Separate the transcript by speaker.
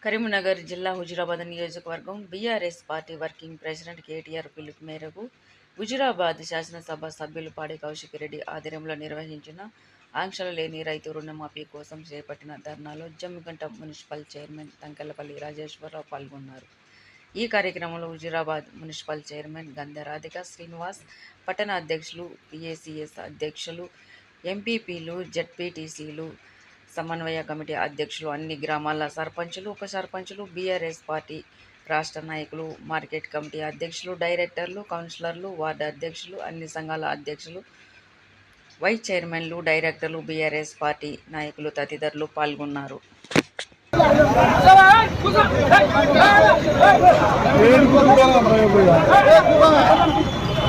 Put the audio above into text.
Speaker 1: కరీంనగర్ జిల్లా హుజురాబాద్ నియోజకవర్గం BRS party working president KTR పిలుపు మేరకు హుజురాబాద్ శాసనసభ సభ్యులు పాడి కౌశిక్ రెడ్డి ఆధ్వర్యంలో నిర్వహించిన ఆంక్షలు లేని రైతు రుణమాఫీ కోసం చేపట్టిన ధర్నాలో జమ్మికుంట మున్సిపల్ చైర్మన్ తంకెళ్లపల్లి రాజేశ్వరరావు పాల్గొన్నారు. ఈ కార్యక్రమంలో హుజురాబాద్ మున్సిపల్ చైర్మన్ గంధ రాధిక శ్రీనివాస్, పట్టణ అధ్యక్షులు, పిఏసిఎస్ అధ్యక్షులు, ఎంపీపీలు, జెడ్పీటీసీలు, సమన్వయ కమిటీ అధ్యక్షులు, అన్ని గ్రామాల సర్పంచులు, ఉప సర్పంచులు, బీఆర్ఎస్ పార్టీ రాష్ట్ర నాయకులు, మార్కెట్ కమిటీ అధ్యక్షులు, డైరెక్టర్లు, కౌన్సిలర్లు, వార్డు అధ్యక్షులు, అన్ని సంఘాల అధ్యక్షులు, వైస్ చైర్మన్లు, డైరెక్టర్లు, బీఆర్ఎస్ పార్టీ నాయకులు తదితరులు పాల్గొన్నారు.